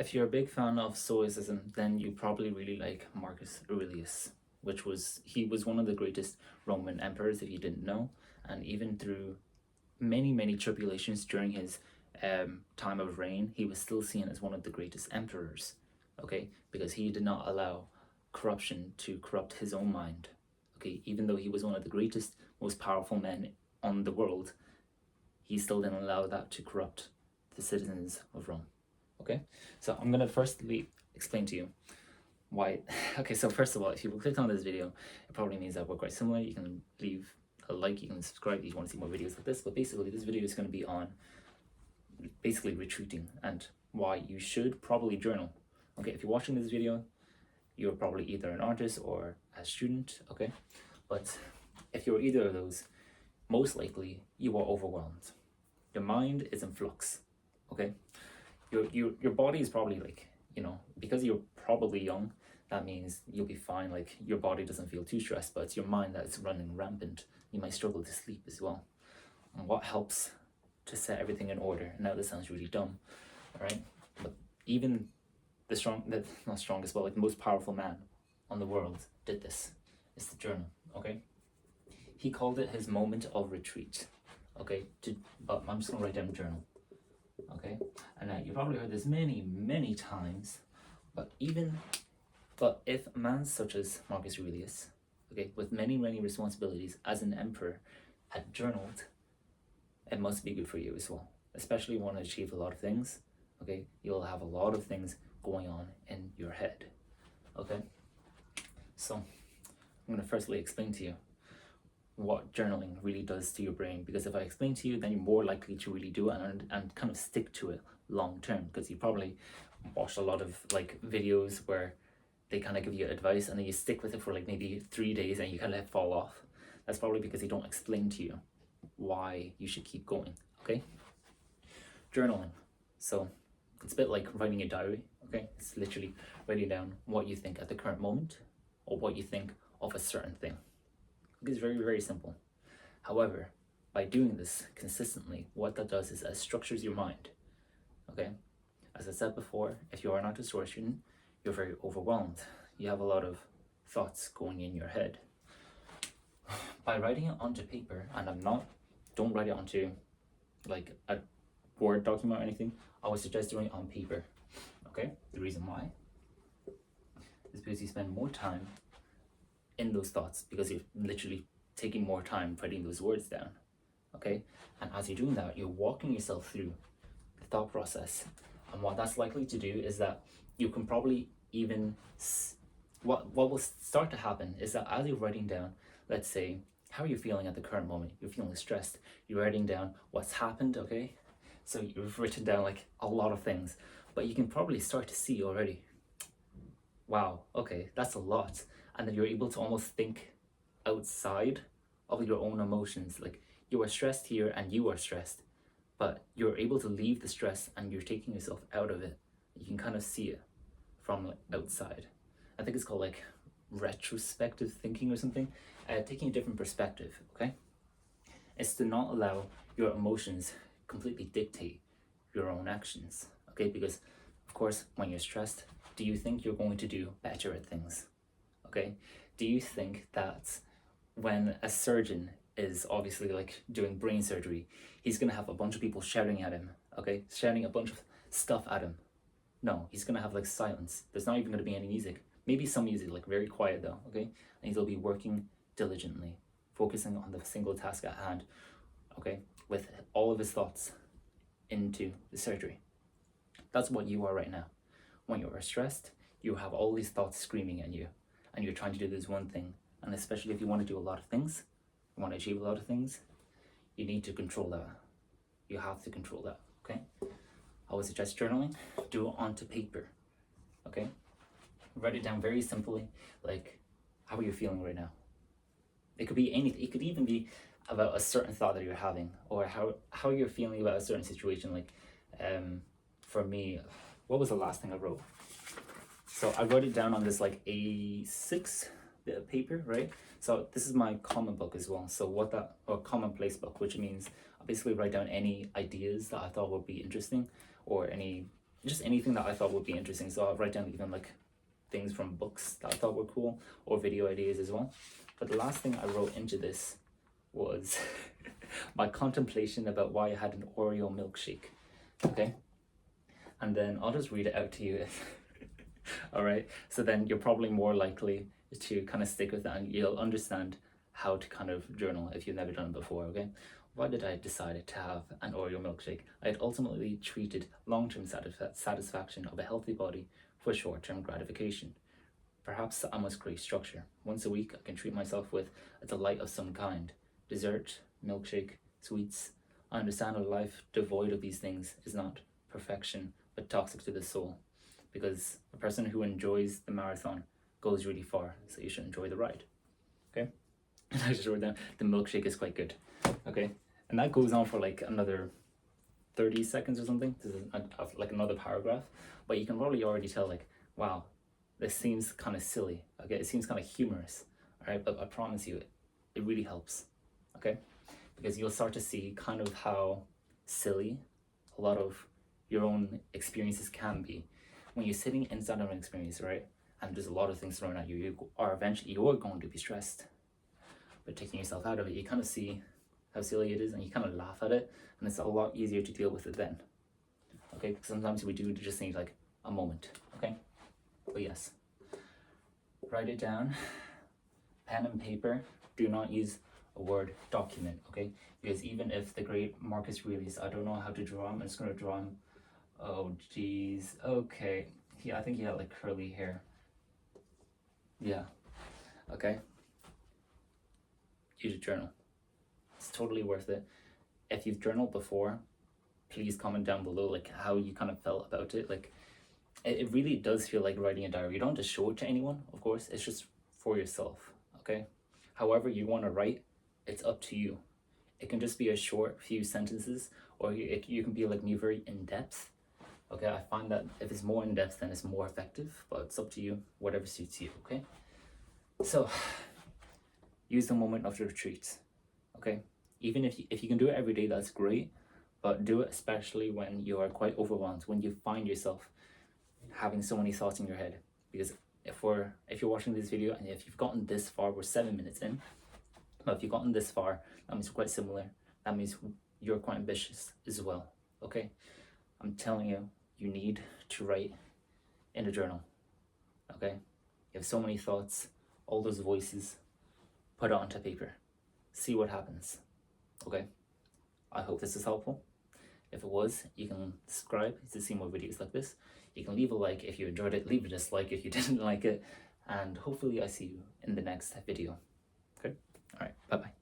If you're a big fan of Stoicism, then you probably really like Marcus Aurelius, he was one of the greatest Roman emperors, if you didn't know, and even through many tribulations during his time of reign, he was still seen as one of the greatest emperors. Okay, because he did not allow corruption to corrupt his own mind. Okay, even though he was one of the greatest, most powerful men on the world, he still didn't allow that to corrupt the citizens of Rome. Okay, so I'm gonna firstly explain to you why. Okay, so first of all, if you clicked on this video, it probably means that we're quite similar. You can leave a like, you can subscribe if you want to see more videos like this, but basically this video is going to be on basically retreating and why you should probably journal. Okay, if you're watching this video, you're probably either an artist or a student, okay? But if you're either of those, most likely you are overwhelmed. Your mind is in flux, okay? Your body is probably like, because you're probably young, that means you'll be fine. Like your body doesn't feel too stressed, but it's your mind that's running rampant. You might struggle to sleep as well. And what helps to set everything in order? Now this sounds really dumb, all right? But even not strongest, but like the most powerful man on the world did this. It's the journal, okay? He called it his moment of retreat, okay? But I'm just gonna write down journal, okay? And you probably heard this many times, but if a man such as Marcus Aurelius, okay, with many responsibilities as an emperor, had journaled, it must be good for you as well. Especially want to achieve a lot of things, okay? You'll have a lot of things going on in your head, okay? So I'm going to firstly explain to you what journaling really does to your brain, because if I explain to you, then you're more likely to really do it and kind of stick to it long term, because you probably watched a lot of like videos where they kind of give you advice and then you stick with it for like maybe 3 days and you kind of fall off. That's probably because they don't explain to you why you should keep going, okay? Journaling. So it's a bit like writing a diary, okay? It's literally writing down what you think at the current moment or what you think of a certain thing. It's very simple. However, by doing this consistently, what that does is it structures your mind, okay? As I said before, if you are not a historian student, you're very overwhelmed. You have a lot of thoughts going in your head. By writing it onto paper, and don't write it onto like a Word document or anything, I would suggest doing it on paper, okay? The reason why is because you spend more time in those thoughts, because you're literally taking more time writing those words down, okay? And as you're doing that, you're walking yourself through the thought process. And what that's likely to do is that you can probably even, what will start to happen is that as you're writing down, let's say, how are you feeling at the current moment? You're feeling stressed. You're writing down what's happened, okay? So you've written down like a lot of things, but you can probably start to see already, wow, okay, that's a lot. And then you're able to almost think outside of your own emotions. Like you are stressed here and you are stressed, but you're able to leave the stress and you're taking yourself out of it. You can kind of see it from like outside. I think it's called like retrospective thinking or something. Taking a different perspective, okay? It's to not allow your emotions completely dictate your own actions, okay? Because of course, when you're stressed, do you think you're going to do better at things? Okay? Do you think that when a surgeon is obviously like doing brain surgery, he's gonna have a bunch of people shouting at him, okay? Shouting a bunch of stuff at him. No, he's gonna have like silence. There's not even gonna be any music. Maybe some music, like very quiet though, okay? And he'll be working diligently, focusing on the single task at hand, okay? With all of his thoughts into the surgery. That's what you are right now. When you are stressed, you have all these thoughts screaming at you, and you're trying to do this one thing. And especially if you want to do a lot of things, you want to achieve a lot of things, you need to control that. You have to control that, okay? I would suggest journaling. Do it onto paper, okay? Write it down very simply, like, how are you feeling right now? It could be anything. It could even be about a certain thought that you're having, or how you're feeling about a certain situation. Like, for me, what was the last thing I wrote? So I wrote it down on this like A6 bit of paper, right? So this is my common book as well. So or commonplace book, which means I basically write down any ideas that I thought would be interesting, or any just anything that I thought would be interesting. So I'll write down even like things from books that I thought were cool, or video ideas as well. But the last thing I wrote into this was my contemplation about why I had an Oreo milkshake. Okay, and then I'll just read it out to you. All right, so then you're probably more likely to kind of stick with that, and you'll understand how to kind of journal if you've never done it before. Okay, why did I decide to have an Oreo milkshake? I had ultimately treated long-term satisfaction of a healthy body for short-term gratification. Perhaps I must create structure. Once a week, I can treat myself with a delight of some kind. Dessert, milkshake, sweets. I understand a life devoid of these things is not perfection, but toxic to the soul. Because a person who enjoys the marathon goes really far, so you should enjoy the ride. Okay? And I just wrote down, the milkshake is quite good. Okay? And that goes on for like another 30 seconds or something. This is like another paragraph. But you can probably already tell, like, wow, this seems kind of silly. Okay? It seems kind of humorous. All right? But I promise you, it really helps. Okay? Because you'll start to see kind of how silly a lot of your own experiences can be. When you're sitting inside of an experience, right? And there's a lot of things thrown at you, eventually you're going to be stressed. But taking yourself out of it, you kind of see how silly it is, and you kind of laugh at it, and it's a lot easier to deal with it then. Okay, because sometimes we do just need like a moment. Okay, but yes, write it down, pen and paper. Do not use a Word document. Okay, because even if the great Marcus Aurelius, I don't know how to draw him. I'm just gonna draw him. Oh geez. Okay. Yeah, I think he had like curly hair. Yeah. Okay. Use a journal. It's totally worth it. If you've journaled before, please comment down below like how you kind of felt about it. Like it really does feel like writing a diary. You don't have to show it to anyone, of course. It's just for yourself. Okay. However you want to write, it's up to you. It can just be a short few sentences, or you can be like me, very in depth. Okay, I find that if it's more in depth, then it's more effective, but it's up to you, whatever suits you. Okay, so use the moment of your retreat. Okay, even if you can do it every day, that's great, but do it especially when you are quite overwhelmed, when you find yourself having so many thoughts in your head. Because if you're watching this video and if you've gotten this far, we're 7 minutes in, but if you've gotten this far, that means we're quite similar. That means you're quite ambitious as well. Okay, I'm telling you, you need to write in a journal. Okay, you have so many thoughts, all those voices. Put it onto paper, see what happens. Okay, I hope this is helpful. If it was, you can subscribe to see more videos like this. You can leave a like if you enjoyed it, leave a dislike if you didn't like it, and hopefully I see you in the next video. Okay, all right, bye bye.